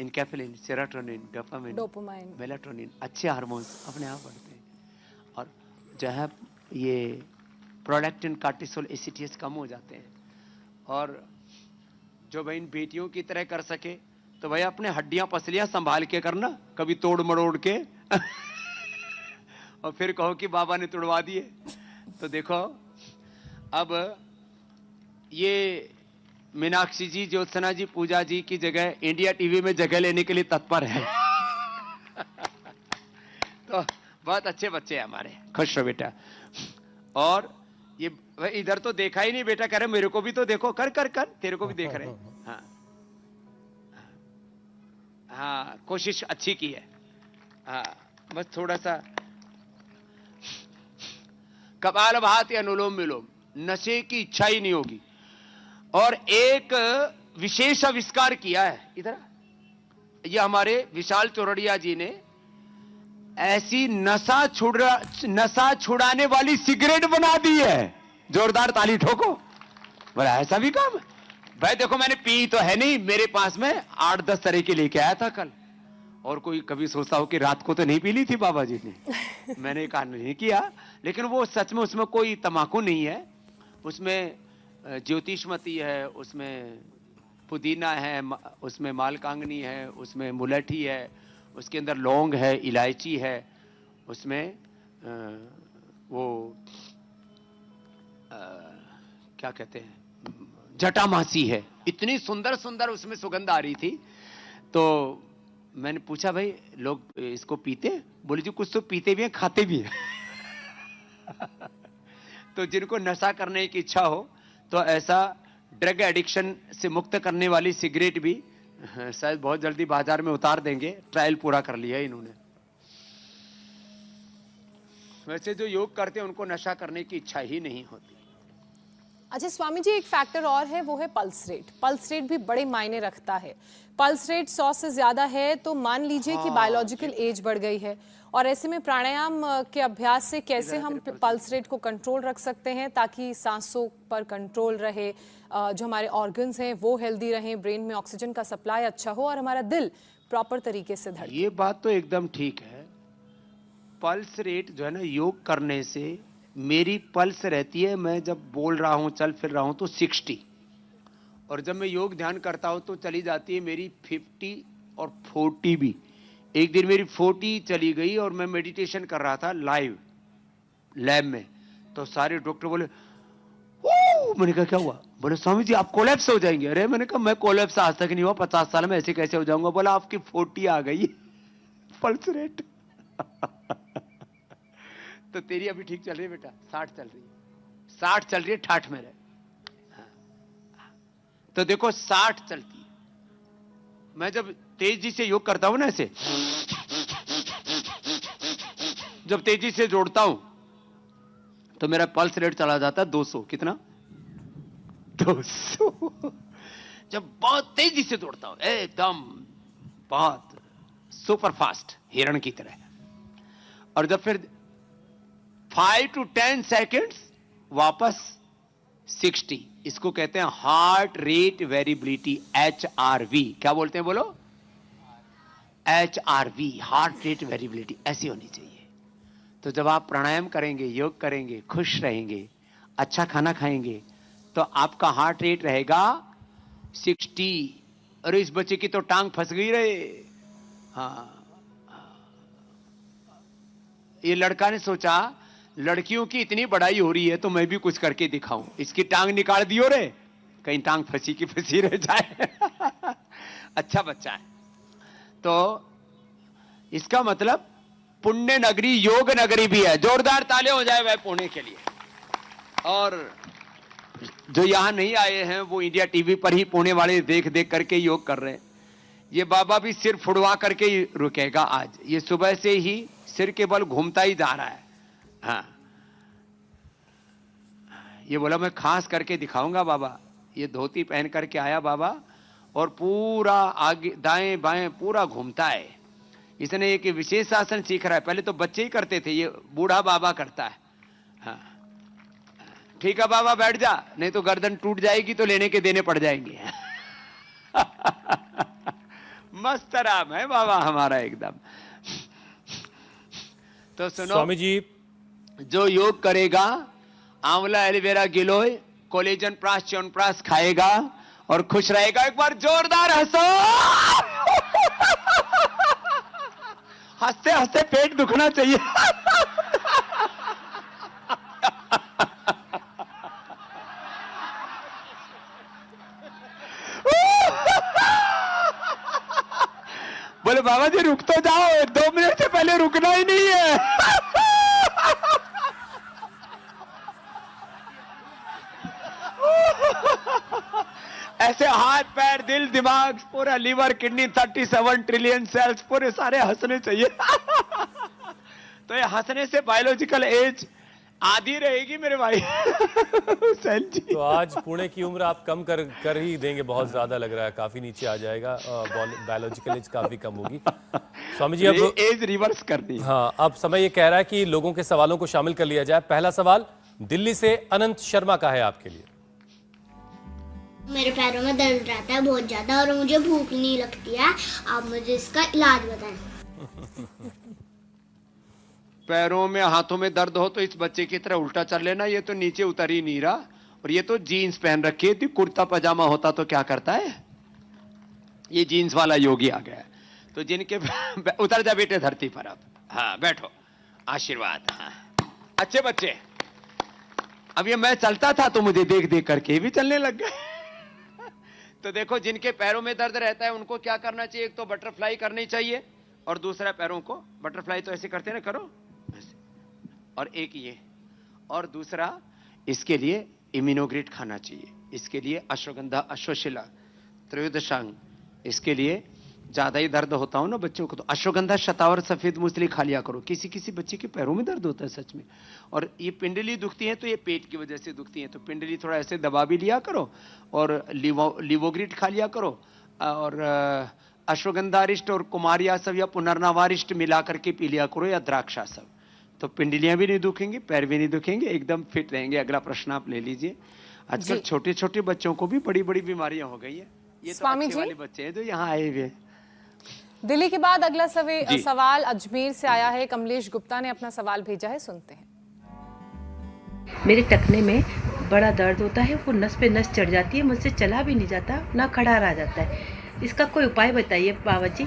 इनकेफेलिन, सेरोटोनिन, डोपामाइन, मेलाटोनिन, अच्छे हार्मोन्स अपने आप बढ़ते हैं। और जो है ये प्रोलैक्टिन, कार्टिसोल, एसिटियस कम हो जाते हैं। और जो भाई इन बेटियों की तरह कर सके तो भाई अपने हड्डियां पसलियां संभाल के करना, कभी तोड़ मरोड़ के और फिर कहो कि बाबा ने तोड़वा दिए। तो देखो, अब ये मीनाक्षी जी, ज्योत्सना जी, पूजा जी की जगह इंडिया टीवी में जगह लेने के लिए तत्पर है। तो बहुत अच्छे बच्चे हैं हमारे, खुश रहो बेटा। और ये इधर तो देखा ही नहीं बेटा, कह रहे मेरे को भी तो देखो, कर कर कर, तेरे को भी देख रहे हैं। हाँ हाँ, कोशिश अच्छी की है। हाँ, बस थोड़ा सा कपालभाति, अनुलोम विलोम, नशे की इच्छा ही नहीं होगी। और एक विशेष आविष्कार किया है इधर, ये हमारे विशाल चौरड़िया जी ने ऐसी नशा छुड़ाने वाली सिगरेट बना दी है। जोरदार ताली ठोको। बोला ऐसा भी काम है भाई? देखो मैंने पी तो है नहीं, मेरे पास में 8-10 तरह की लेके आया था कल। और कोई कभी सोचता हो कि रात को तो नहीं पी ली थी बाबा जी ने? मैंने कहा नहीं किया, लेकिन वो सच में उसमें कोई तमाकू नहीं है। उसमें ज्योतिषमती है, उसमें पुदीना है, उसमें मालकांगनी है, उसमें मुलठी है, उसके अंदर लौंग है, इलायची है, उसमें वो क्या कहते हैं, जटामासी है। इतनी सुंदर सुंदर उसमें सुगंध आ रही थी। तो मैंने पूछा भाई लोग इसको पीते? बोले जी कुछ तो पीते भी हैं, खाते भी हैं। तो जिनको नशा करने की इच्छा हो तो ऐसा ड्रग एडिक्शन से मुक्त करने वाली सिगरेट भी शायद बहुत जल्दी बाजार में उतार देंगे। ट्रायल पूरा कर लिया इन्होंने। वैसे जो योग करते हैं उनको नशा करने की इच्छा ही नहीं होती। अच्छा स्वामी जी, एक फैक्टर और है, वो है पल्स रेट। पल्स रेट भी बड़े मायने रखता है। पल्स रेट 100 से ज्यादा है तो मान लीजिए कि बायोलॉजिकल एज बढ़ गई है। और ऐसे में प्राणायाम के अभ्यास से कैसे हम पल्स रेट को कंट्रोल रख सकते हैं ताकि सांसों पर कंट्रोल रहे, जो हमारे ऑर्गन्स हैं वो हेल्दी रहें, ब्रेन में ऑक्सीजन का सप्लाई अच्छा हो और हमारा दिल प्रॉपर तरीके से धड़के। ये बात तो एकदम ठीक है। पल्स रेट जो है ना, योग करने से मेरी पल्स रहती है, मैं जब बोल रहा हूँ चल फिर रहा हूँ तो 60, और जब मैं योग ध्यान करता हूँ तो चली जाती है मेरी 50 और 40 भी। एक दिन मेरी 40 चली गई और मैं मेडिटेशन कर रहा था लाइव लैब में, तो सारे डॉक्टर बोले ओह, मैंने कहा क्या हुआ? बोले स्वामी जी आप कोलैप्स हो जाएंगे। अरे मैंने कहा मैं कोलैप्स आज तक नहीं हुआ, 50 साल में ऐसे कैसे हो जाऊंगा? बोला आपकी 40 आ गई पल्स रेट। तो तेरी अभी ठीक चल रही है बेटा, 60 चल रही है, 60 चल रही है, ठाठ में रहे। तो देखो 60 चलती है। मैं जब तेजी से योग करता हूं ना, ऐसे जब तेजी से जोड़ता हूं तो मेरा पल्स रेट चला जाता है 200। कितना? 200। जब बहुत तेजी से दौड़ता हूं एकदम बहुत सुपर फास्ट हिरण की तरह, और जब फिर 5 to 10 सेकेंड्स वापस 60। इसको कहते हैं हार्ट रेट वेरिएबिलिटी, HRV। क्या बोलते हैं बोलो? HRV, हार्ट रेट वेरिएबिलिटी ऐसी होनी चाहिए। तो जब आप प्राणायाम करेंगे, योग करेंगे, खुश रहेंगे, अच्छा खाना खाएंगे, तो आपका हार्ट रेट रहेगा 60। अरे इस बच्चे की तो टांग फंस गई रे। हाँ, ये लड़का ने सोचा लड़कियों की इतनी बड़ाई हो रही है तो मैं भी कुछ करके दिखाऊं। इसकी टांग निकाल दियो रे, कहीं टांग फंसी की फंसी रह जाए। अच्छा बच्चा है। तो इसका मतलब पुण्य नगरी योग नगरी भी है। जोरदार ताले हो जाए वह पुणे के लिए। और जो यहां नहीं आए हैं वो इंडिया टीवी पर ही पुणे वाले देख देख करके योग कर रहे हैं। ये बाबा भी सिर फुड़वा करके ही रुकेगा आज। ये सुबह से ही सिर के बल घूमता ही जा रहा है। हाँ, ये बोला मैं खास करके दिखाऊंगा बाबा। ये धोती पहन करके आया बाबा और पूरा आगे दाएं बाएं पूरा घूमता है। इसने एक विशेष आसन सीख रहा है। पहले तो बच्चे ही करते थे, ये बूढ़ा बाबा करता है। हाँ, ठीक है बाबा बैठ जा, नहीं तो गर्दन टूट जाएगी तो लेने के देने पड़ जाएंगे। मस्त आराम है बाबा हमारा एकदम। तो सुनो स्वामी जी, जो योग करेगा आंवला एलोवेरा गिलोय कोलेजन प्राश च्यवनप्राश खाएगा और खुश रहेगा। एक बार जोरदार हंसो। हंसते हंसते पेट दुखना चाहिए। बोले बाबा जी रुक तो जाओ, 2 मिनट से पहले रुकना ही नहीं है। ऐसे हाथ पैर दिल दिमाग पूरा लीवर किडनी 37 ट्रिलियन सेल्स पूरे सारे हंसने चाहिए। तो ये हंसने से बायोलॉजिकल एज आधी रहेगी मेरे भाई। सेल जी, तो आज पुणे की उम्र आप कम कर ही देंगे, बहुत ज्यादा लग रहा है, काफी नीचे आ जाएगा। बायोलॉजिकल एज काफी कम होगी। स्वामी जी, अब एज रिवर्स करनी। हाँ, अब समय ये कह रहा है कि लोगों के सवालों को शामिल कर लिया जाए। पहला सवाल दिल्ली से अनंत शर्मा का है आपके लिए। मेरे पैरों में दर्द रहता है बहुत ज्यादा और मुझे भूख नहीं लगती है, आप मुझे इसका इलाज बताएं। पैरों में हाथों में दर्द हो तो इस बच्चे की तरह उल्टा चल लेना। ये तो नीचे उतर ही नहीं रहा, और ये तो जीन्स पहन रखी है। कुर्ता पजामा होता तो क्या करता है? ये जीन्स वाला योगी आ गया। तो जिनके उतर जा बेटे धरती पर अब। हाँ बैठो, आशीर्वाद। हाँ अच्छे बच्चे। अब ये मैं चलता था तो मुझे देख देख करके भी चलने लग गए। तो देखो जिनके पैरों में दर्द रहता है उनको क्या करना चाहिए? एक तो बटरफ्लाई करनी चाहिए, और दूसरा पैरों को बटरफ्लाई तो ऐसे करते ना, करो ऐसे। और एक ये, और दूसरा इसके लिए इम्यूनोग्रेट खाना चाहिए। इसके लिए अश्वगंधा अश्वशिला त्रयोदशांग। इसके लिए ज्यादा ही दर्द होता हो ना बच्चों को तो अश्वगंधा शतावर सफेद मूसली खा लिया करो। किसी किसी बच्चे के पैरों में दर्द होता है सच में। और ये पिंडली दुखती है तो ये पेट की वजह से दुखती है, तो पिंडली थोड़ा ऐसे दबा भी लिया करो, और लिवोग्रिट खा लिया करो, और अश्वगंधारिष्ट और कुमारियासव या पुनर्नवारिष्ट मिला करके पी लिया करो, या द्राक्षासव। तो पिंडलियां भी नहीं दुखेंगी, पैर भी नहीं दुखेंगे, एकदम फिट रहेंगे। अगला प्रश्न आप ले लीजिए। आजकल छोटे छोटे बच्चों को भी बड़ी बड़ी बीमारियां हो गई है। ये तो अच्छे वाले बच्चे हैं जो यहाँ आए हुए। दिल्ली के बाद अगला सवाल अजमेर से आया है। कमलेश गुप्ता ने अपना सवाल भेजा है, सुनते हैं। मेरे टखने में बड़ा दर्द होता है, वो नस पे नस चढ़ जाती है, मुझसे चला भी नहीं जाता, ना खड़ा रह जाता है। इसका कोई उपाय बताइए बाबा जी।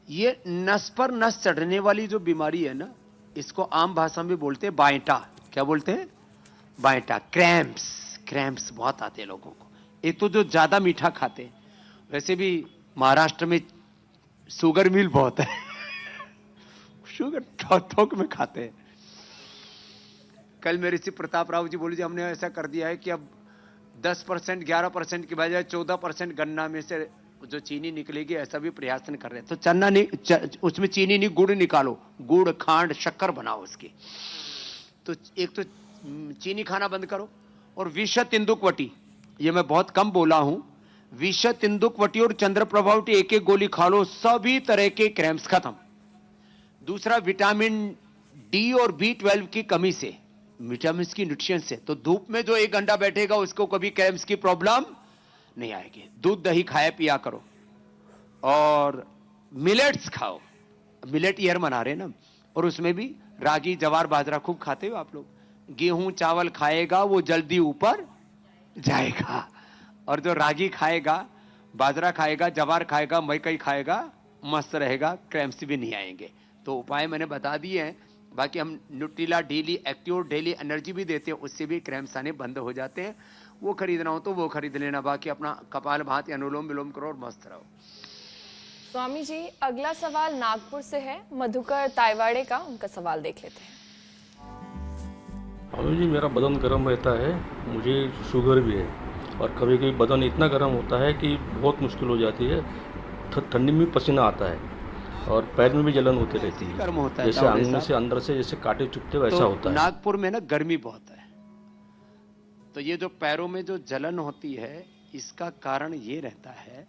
ये नस पर नस चढ़ने वाली जो बीमारी है ना, इसको आम भाषा में बोलते हैं बाएटा। क्या बोलते हैं? बाएटा। क्रैम्प्स बहुत आते हैं लोगों को। एक तो जो ज्यादा मीठा खाते हैं, वैसे भी महाराष्ट्र में शुगर मिल बहुत है शुगर थोक में खाते हैं। कल मेरे से प्रताप राव जी बोले जी हमने ऐसा कर दिया है कि अब 10% 11% की बजाय 14% गन्ना में से जो चीनी निकलेगी ऐसा भी प्रयास कर रहे हैं। तो चन्ना नहीं, उसमें चीनी नहीं, गुड़ निकालो, गुड़ खांड शक्कर बनाओ उसकी। तो एक तो चीनी खाना बंद करो, और विष तेंदुकवटी, ये मैं बहुत कम बोला हूं, विष तेंदुकवटी और चंद्रप्रभावटी एक एक गोली खा लो, सभी तरह के क्रैम्प्स खत्म। दूसरा, विटामिन डी और B12 की कमी से, विटामिन की न्यूट्रिशन से, तो धूप में जो एक घंटा बैठेगा उसको कभी क्रैम्प्स की प्रॉब्लम नहीं आएगी। दूध दही खाया पिया करो, और मिलेट्स खाओ। मिलेट ईयर मना रहे ना, और उसमें भी रागी जवार बाजरा खूब खाते हो आप लोग। गेहूं चावल खाएगा वो जल्दी ऊपर जाएगा, और जो रागी खाएगा, बाजरा खाएगा, जवार खाएगा, मकई खाएगा, मस्त रहेगा, क्रैम्प्स भी नहीं आएंगे। तो उपाय मैंने बता दिए हैं। बाकी हम Nutrela daily active daily energy भी देते हैं, उससे भी क्रैम्प्स आने बंद हो जाते हैं। वो खरीदना हो तो वो खरीद लेना, बाकी अपना कपाल भाती अनुलोम विलोम करो और मस्त रहो। स्वामी जी, अगला सवाल नागपुर से है, मधुकर ताइवाड़े का। उनका सवाल देख लेते हैं। स्वामी जी, मेरा बदन गर्म रहता है, मुझे शुगर भी है, और कभी कभी बदन इतना गर्म होता है कि बहुत मुश्किल हो जाती है। ठंडी में पसीना आता है, और पैर में भी जलन होती रहती है, गर्म होता है, जैसे अंग से अंदर से जैसे कांटे चुभते वैसा तो होता है। नागपुर में ना गर्मी बहुत है, तो ये जो पैरों में जो जलन होती है, इसका कारण ये रहता है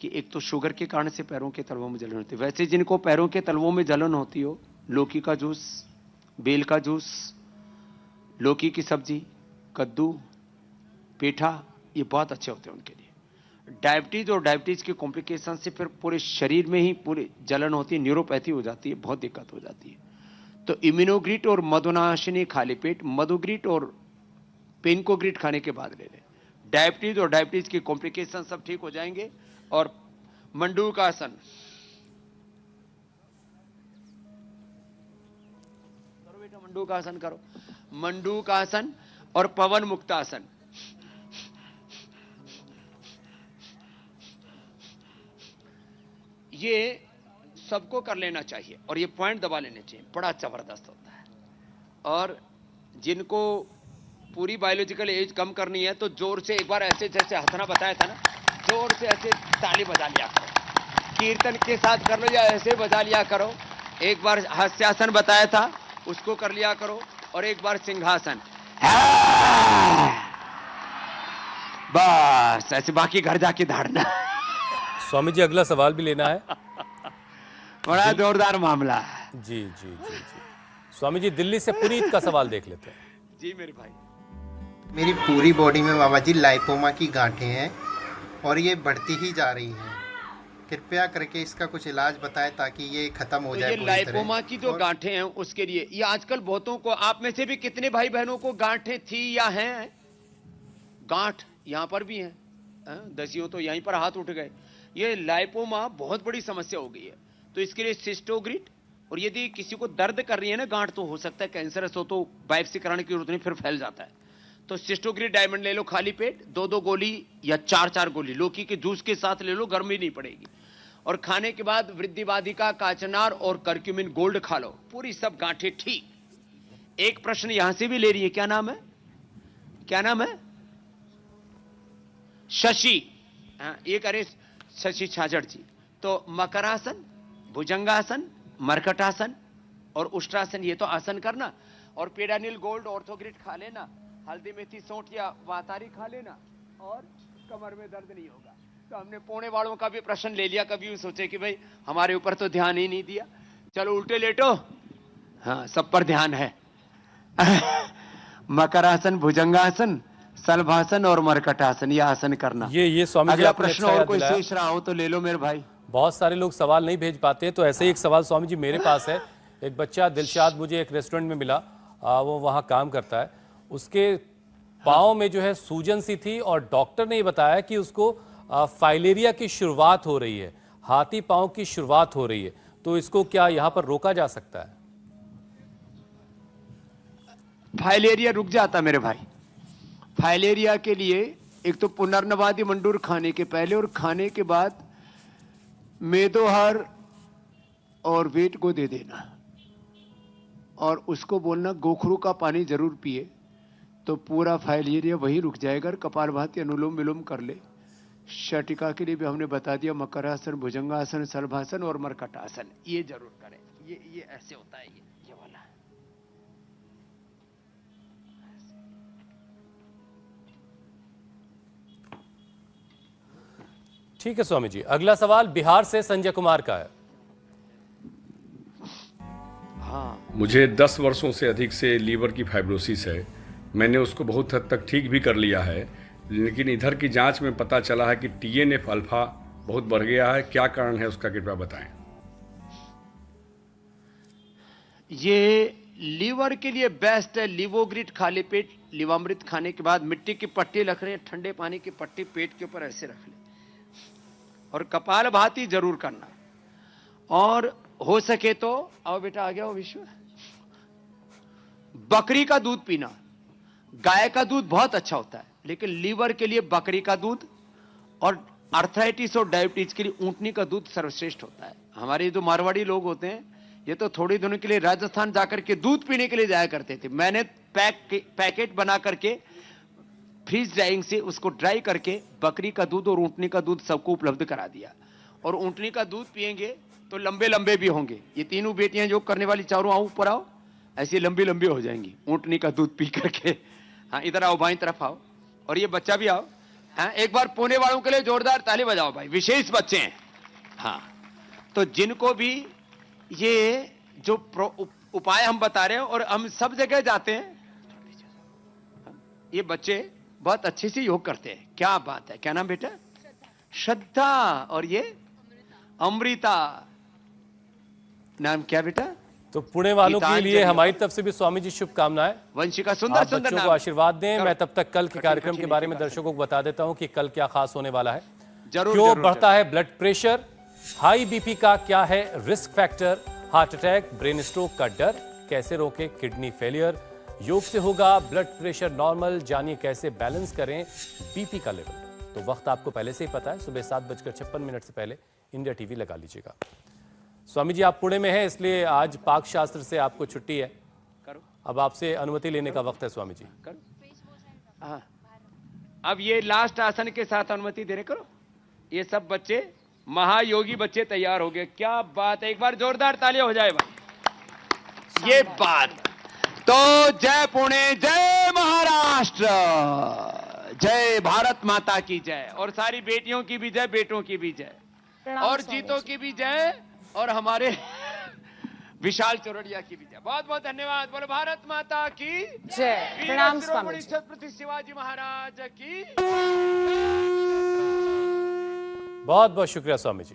कि एक तो शुगर के कारण से पैरों के तलवों में जलन होती है। वैसे जिनको पैरों के तलवों में जलन होती हो, लौकी का जूस, बेल का जूस, लौकी की सब्जी, कद्दू, पेठा, ये बहुत अच्छे होते हैं उनके लिए। डायबिटीज और डायबिटीज के कॉम्प्लिकेशन से फिर पूरे शरीर में ही पूरी जलन होती है, न्यूरोपैथी हो जाती है, बहुत दिक्कत हो जाती है। तो इम्यूनोग्रिट और मधुनाशिनी खाली पेट, मधुग्रिट और पेनकोग्रिट खाने के बाद ले लें। डायबिटीज और डायबिटीज की कॉम्प्लिकेशन सब ठीक हो जाएंगे। और मंडूक आसन करो बेटा, मंडूक आसन करो, मंडूक आसन और पवन मुक्तासन। ये सबको कर लेना चाहिए, और ये पॉइंट दबा लेने चाहिए, बड़ा जबरदस्त होता है। और जिनको पूरी बायोलॉजिकल एज कम करनी है तो जोर से एक बार ऐसे, जैसे हंसना बताया था ना, जोर से ऐसे ताली बजा लिया करो, कीर्तन के साथ कर लो या ऐसे बजा लिया करो। एक बार हास्यासन बताया था, उसको कर लिया करो, और एक बार सिंहासन। बस ऐसे, बाकी घर जाके धाड़ना। स्वामी जी, अगला सवाल भी लेना है। बड़ा जोरदार मामला है। जी जी जी जी। स्वामी जी, दिल्ली से पुनीत का सवाल देख लेते हैं। जी मेरे भाई। मेरी पूरी बॉडी में बाबा जी लाइपोमा की गांठें हैं, और ये बढ़ती ही जा रही हैं। कृपया करके इसका कुछ इलाज बताएं ताकि ये खत्म हो जाए। ये लाइपोमा की जो गांठें हैं उसके लिए, ये आजकल बहुतों को, आप में से भी कितने भाई बहनों को गांठें थी या हैं? गांठ यहाँ पर भी हैं, दसियों तो यहीं पर हाथ उठ गए। ये लाइपोमा बहुत बड़ी समस्या हो गई है, तो इसके लिए सिस्टोग्रिट, और यदि किसी को दर्द कर रही है ना गांठ, तो हो सकता है कैंसरस हो, तो बायोप्सी कराने की जरूरत नहीं, फिर फैल जाता है। तो सिस्टोग्रिट डायमंड ले लो खाली पेट, 2-2 गोली या 4-4 गोली लौकी के जूस के साथ ले लो, गर्मी नहीं पड़ेगी। और खाने के बाद वृद्धिवादिका, काचनार और करक्यूमिन गोल्ड खा लो, पूरी सब गांठें ठीक। एक प्रश्न यहां से भी ले रही है, क्या नाम है? क्या नाम है? शशि। ये करे शशि छाजड़ जी। तो मकरासन, भुजंगासन, मरकटासन और उष्ट्रासन, ये तो आसन करना। और पेडानिल गोल्ड ऑर्थोग्रिट खा लेना, हल्दी मेथी सौंठ या वातारी खा लेना, और कमर में दर्द नहीं होगा। तो हमने पुणे वालों का भी प्रश्न ले लिया। कभी सोचे कि भाई हमारे ऊपर तो ध्यान ही नहीं दिया, चलो उल्टे लेटो, हाँ सब पर ध्यान है। मकरासन, भुजंगासन, सलभासन और मरकटासन, ये आसन करना। ये स्वामी जी अगला आपने प्रश्न अच्छा और याद कोई दिलाया। शेष रहा हो तो ले लो मेरे भाई। बहुत सारे लोग सवाल नहीं भेज पाते, तो ऐसे ही एक सवाल स्वामी जी मेरे पास है। एक बच्चा दिलशाद मुझे एक रेस्टोरेंट में मिला, वो वहाँ काम करता है। उसके पाँव में जो है सूजन सी थी और डॉक्टर ने ये बताया कि उसको फाइलेरिया की शुरुआत हो रही है, हाथी पाँव की शुरुआत हो रही है। तो इसको क्या यहाँ पर रोका जा सकता है? फाइलेरिया रुक जाता मेरे भाई। फाइलेरिया के लिए एक तो पुनर्नवादी मंडूर खाने के पहले और खाने के बाद मेदोहार और वेट को दे देना और उसको बोलना गोखरू का पानी जरूर पिए, तो पूरा फाइलेरिया वही रुक जाएगा। कपालभाति अनुलोम विलोम कर ले। शटिका के लिए भी हमने बता दिया, मकरासन, भुजंगासन, सलभासन और मरकटासन, ये जरूर करें। ये ऐसे होता है, ये वाला। ठीक है स्वामी जी। अगला सवाल बिहार से संजय कुमार का है। मुझे 10 वर्षों से अधिक से लीवर की फाइब्रोसिस है। मैंने उसको बहुत हद तक ठीक भी कर लिया है, लेकिन इधर की जांच में पता चला है कि TNF अल्फा बहुत बढ़ गया है। क्या कारण है उसका, कृपया बताएं। ये लीवर के लिए बेस्ट है। लिवोग्रिट खाली पेट, लिवामृत खाने के बाद मिट्टी की पट्टी रख रहे हैं, ठंडे पानी की पट्टी पेट के ऊपर ऐसे रख ले, और कपालभाति जरूर करना। और हो सके तो आओ बेटा, आ गया हो विश्व, बकरी का दूध पीना। गाय का दूध बहुत अच्छा होता है, लेकिन लीवर के लिए बकरी का दूध और आर्थराइटिस और डायबिटीज के लिए ऊंटनी का दूध सर्वश्रेष्ठ होता है। हमारे जो मारवाड़ी लोग होते हैं, ये तो थोड़े दिनों के लिए राजस्थान जाकर के दूध पीने के लिए जाया करते थे। मैंने पैकेट बना करके फ्रीज ड्राइंग से उसको ड्राई करके बकरी का दूध और ऊंटनी का दूध सबको उपलब्ध करा दिया। और ऊंटनी का दूध पिएंगे तो लंबे लंबे भी होंगे। ये तीनों बेटियां जो करने वाली, चारों आओ ऊपर आओ, ऐसी लंबी लंबी हो जाएंगी ऊंटनी का दूध पी करके। हाँ इधर आओ, बाईं तरफ आओ, और ये बच्चा भी आओ। हाँ एक बार पुणे वालों के लिए जोरदार ताली बजाओ भाई, विशेष बच्चे हैं। हाँ तो जिनको भी ये जो उपाय हम बता रहे हैं, और हम सब जगह जाते हैं, ये बच्चे बहुत अच्छे से योग करते हैं। क्या बात है, क्या नाम बेटा? श्रद्धा। और ये अमृता। नाम क्या बेटा? तो पुणे वालों के लिए हमारी तरफ से भी स्वामी जी शुभकामनाएं। वंशिका, सुंदर आप सुंदर बच्चों नाम। को आशीर्वाद दें। मैं तब तक कल के कार्यक्रम के कठिन बारे में नहीं दर्शकों को बता देता हूं कि कल क्या खास होने वाला है। जरूर, क्यों जरूर, बढ़ता है ब्लड प्रेशर, हाई बीपी का क्या है risk factor, heart attack, brain stroke का डर कैसे रोके, किडनी फेलियर, योग से होगा ब्लड प्रेशर नॉर्मल, जानिए कैसे बैलेंस करें बीपी का लेवल। तो वक्त आपको पहले से ही पता है, सुबह 7:56 से पहले इंडिया टीवी लगा लीजिएगा। स्वामी जी आप पुणे में हैं, इसलिए आज पाक शास्त्र से आपको छुट्टी है। करो। अब आपसे अनुमति लेने का वक्त है स्वामी जी। करो। हाँ अब ये लास्ट आसन के साथ अनुमति दे रहे, करो। ये सब बच्चे महायोगी बच्चे तैयार हो गए। क्या बात है, एक बार जोरदार तालियां हो जाए भाई। ये बात तो जय पुणे, जय महाराष्ट्र, जय भारत माता की जय, और सारी बेटियों की भी जय, बेटों की भी जय, और जीतों की भी जय, और हमारे विशाल चौरड़िया की भी जय। बहुत बहुत धन्यवाद। बोलो भारत माता की जय। प्रणाम स्वामी जी। छत्रपति शिवाजी महाराज की। बहुत बहुत शुक्रिया स्वामी जी।